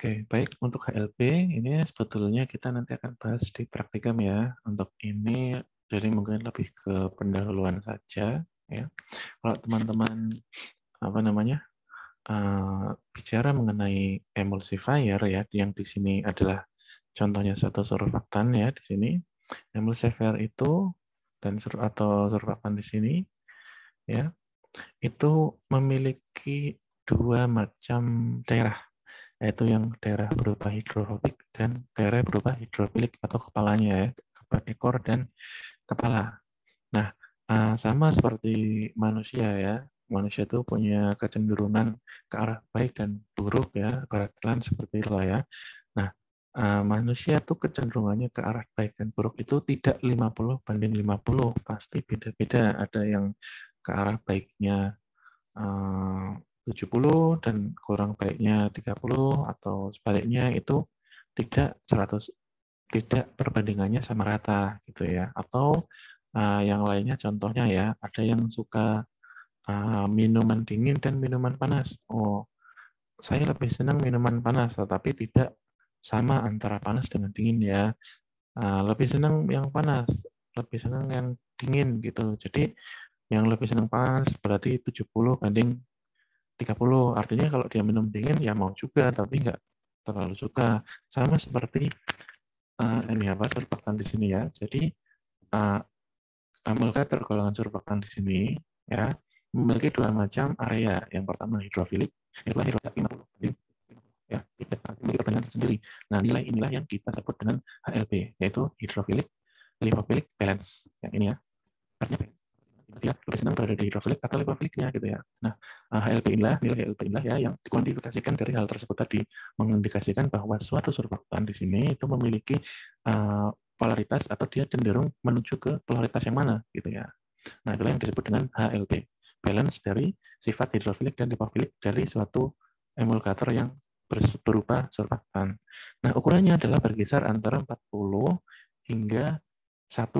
Oke, baik untuk HLP ini sebetulnya kita nanti akan bahas di praktikum ya. Untuk ini jadi mungkin lebih ke pendahuluan saja ya. Kalau teman-teman apa namanya bicara mengenai emulsifier ya, yang di sini adalah contohnya suatu surfaktan ya di sini. Emulsifier itu atau surfaktan di sini ya itu memiliki dua macam daerah, yaitu yang daerah berupa hidrofobik dan daerah berupa hidrofilik atau kepalanya ya, ekor dan kepala. Nah, sama seperti manusia ya, manusia itu punya kecenderungan ke arah baik dan buruk ya, peraturan seperti itu ya. Nah, manusia tuh kecenderungannya ke arah baik dan buruk itu tidak 50/50, pasti beda-beda. Ada yang ke arah baiknya 70 dan kurang baiknya 30 atau sebaliknya itu tidak 100, tidak perbandingannya sama rata gitu ya. Atau yang lainnya contohnya ya, ada yang suka minuman dingin dan minuman panas. Oh, saya lebih senang minuman panas, tetapi tidak sama antara panas dengan dingin ya. Lebih senang yang panas, lebih senang yang dingin gitu. Jadi yang lebih senang panas berarti 70/30. Artinya kalau dia minum dingin ya mau juga, tapi nggak terlalu suka. Sama seperti ini apa surfaktan di sini ya. Jadi emulgator golongan surfaktan di sini ya memiliki dua macam area. Yang pertama hidrofilik, yang kedua hidrofilik 50 ya, tidak memiliki perbandingan tersendiri. Nah, nilai inilah yang kita sebut dengan HLB, yaitu hidrofilik lipofilik balance. Yang ini ya. Artinya dia lebih senang berada di hidrofilik atau lipofiliknya gitu ya. Nah, HLB inilah, nilai HLB inilah ya yang dikuantifikasikan dari hal tersebut tadi, mengindikasikan bahwa suatu surfaktan di sini itu memiliki polaritas atau dia cenderung menuju ke polaritas yang mana gitu ya. Nah, itulah yang disebut dengan HLB, balance dari sifat hidrofilik dan lipofilik dari suatu emulgator yang berupa surfaktan. Nah, ukurannya adalah berkisar antara 40 hingga 1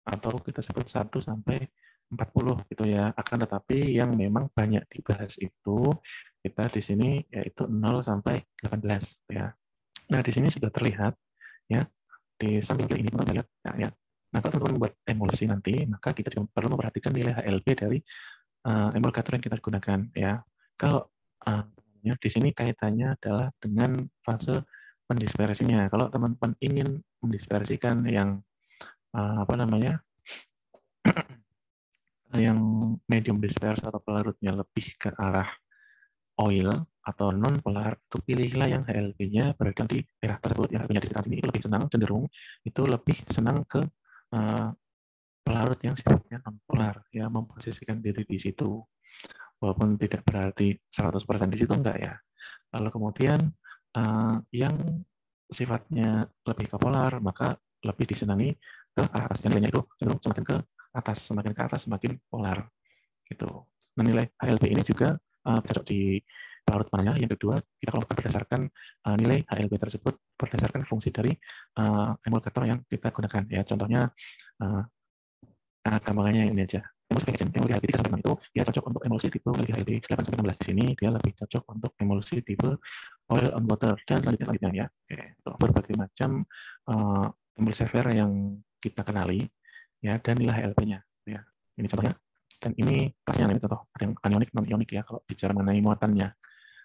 atau kita sebut 1 sampai 40 gitu ya. Akan tetapi yang memang banyak dibahas itu kita di sini yaitu 0 sampai 18 ya. Nah, di sini sudah terlihat ya di samping kiri ini teman-teman lihat ya. Nah, kalau teman-teman membuat emulsi nanti, maka kita juga perlu memperhatikan nilai HLB dari emulgator yang kita gunakan ya. Kalau di sini kaitannya adalah dengan fase pendispersinya. Kalau teman-teman ingin mendispersikan yang apa namanya yang medium disperse atau pelarutnya lebih ke arah oil atau non polar, itu pilihlah yang HLB-nya berada di daerah tersebut. Yang HLB-nya di sekitar sini itu lebih senang, cenderung itu lebih senang ke pelarut yang sifatnya non polar, ya memposisikan diri di situ. Walaupun tidak berarti 100% di situ enggak ya. Lalu kemudian yang sifatnya lebih ke polar, maka lebih disenangi ke arah atas. Yang lainnya itu cenderung semakin ke atas semakin polar gitu. Nah, nilai HLB ini juga cocok di pelarut mananya. Yang kedua, kita kalau berdasarkan nilai HLB tersebut berdasarkan fungsi dari emulgator yang kita gunakan ya. Contohnya gampangannya ini aja. Emulsi HLB 3/6 itu dia cocok untuk emulsi tipe emulsi HLB 8/16 di sini dia lebih cocok untuk emulsi tipe oil on water dan selanjutnya ya. Oke, untuk berbagai macam emulsifier yang kita kenali ya dan nilai HLB-nya ya. Ini contohnya. Dan ini kelasnya ini contoh ada yang anionik non ionik ya kalau bicara mengenai muatannya.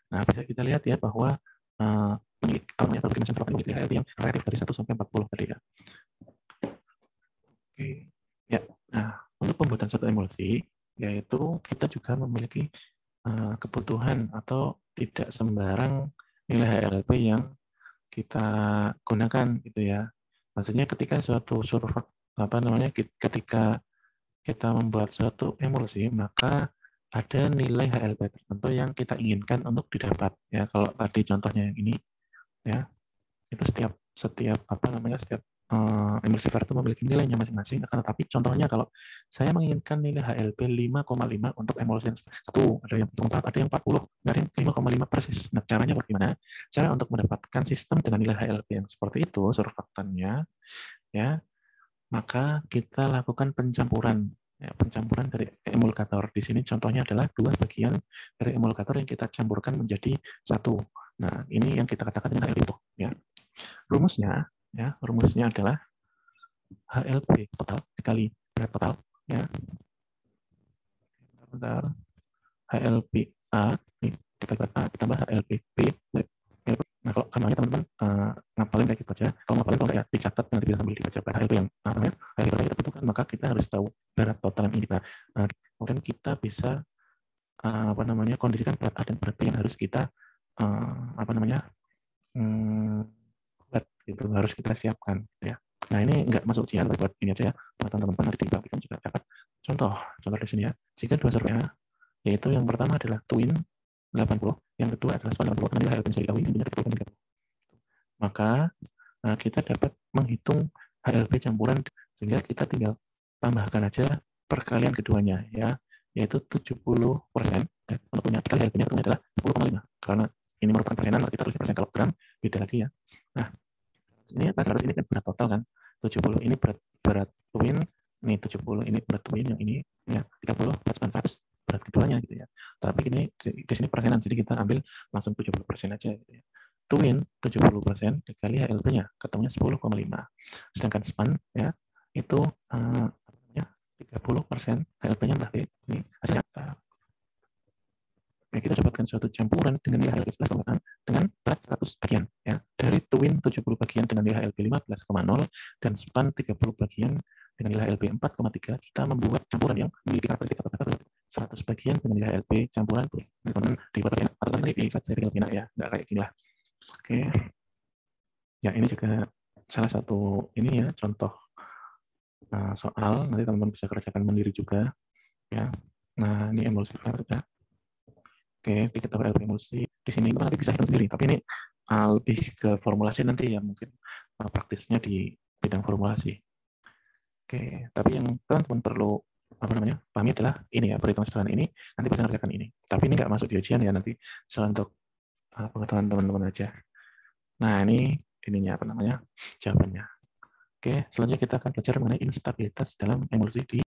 Nah, bisa kita lihat ya bahwa berbagai macam memiliki HLB yang relatif dari 1 sampai 40 tadi ya. Oke. Ya. Nah, untuk pembuatan suatu emulsi yaitu kita juga memiliki kebutuhan atau tidak sembarang nilai HLB yang kita gunakan gitu ya. Maksudnya ketika suatu ketika kita membuat suatu emulsi, maka ada nilai HLB tertentu yang kita inginkan untuk didapat ya. Kalau tadi contohnya yang ini ya, itu setiap emulsifier itu memiliki nilainya masing-masing. Akan tetapi contohnya kalau saya menginginkan nilai HLB 5,5 untuk emulsi yang 1, ada yang 4, ada yang 40, ada yang 5,5 persis. Nah, caranya bagaimana? Cara untuk mendapatkan sistem dengan nilai HLB yang seperti itu, surfaktannya, ya, maka kita lakukan pencampuran. Ya, pencampuran dari emulgator. Di sini contohnya adalah 2 bagian dari emulgator yang kita campurkan menjadi 1. Nah, ini yang kita katakan dengan HLP utuh. Ya. Rumusnya adalah HLP total dikali berat total. Ya. Bentar. HLP A dikali berat A ditambah HLP B. Nah, kalau gampangnya teman-teman ngapalin kayak gitu aja. Kalau ngapalin, kalau nggak ya dicatat, nanti bisa sambil dibaca HLP yang HLP yang kita butuhkan, maka kita harus tahu berat total yang ini kita. Kemudian kita bisa kondisikan berat A dan berat B yang harus kita buat gitu, harus kita siapkan ya. Nah, ini nggak masuk ujian, buat ini aja ya, teman-teman nanti dibagikan juga dapat contoh di sini ya. Jika dua survei, yaitu yang pertama adalah twin 80, yang kedua adalah span 80, nanti HLP bisa diketahui, intinya 30. Maka kita dapat menghitung HLP campuran, sehingga kita tinggal tambahkan aja perkalian keduanya ya, yaitu 70%. Untuk punya dikali HLP-nya adalah 10,5, karena ini merupakan persenan, maka kita tulis persen. Kalau gram beda lagi ya. Nah, ini kan berat total kan, 70 ini berat twin, ini 70 ini berat twin, yang ini ya 30 berat berat keduanya gitu ya. Tapi ini di sini persenan, jadi kita ambil langsung 70% aja gitu ya. Twin 70% dikali HLP-nya ketemunya 10,5. Sedangkan span ya itu 30% HLP-nya berarti ini hasilnya. Nah, kita dapatkan suatu campuran dengan nilai HLP 11,6 dengan berat 100 bagian. Ya. Dari twin 70 bagian dengan nilai HLP 15,0 dan span 30 bagian dengan nilai HLP 4,3, kita membuat campuran yang memiliki karakteristik 100 bagian dengan nilai HLP campuran. Teman-teman dibuat enak, atau nanti diikat saya tinggal enak ya, nggak kayak gini lah. Oke. Ya, ini juga salah satu ini ya, contoh soal, nanti teman-teman bisa kerjakan mandiri juga. Ya. Nah, ini emulsi ya. Oke, diketahui LP emulsi. Di sini nanti bisa hitung sendiri, tapi ini lebih ke formulasi nanti ya, mungkin praktisnya di bidang formulasi. Oke, tapi yang teman-teman perlu pahami adalah ini ya, perhitungan sederhana ini nanti bisa mengerjakan ini. Tapi ini nggak masuk di ujian ya, nanti soal untuk pengetahuan teman-teman aja. Nah, ini ininya jawabannya. Oke, selanjutnya kita akan belajar mengenai instabilitas dalam emulsi di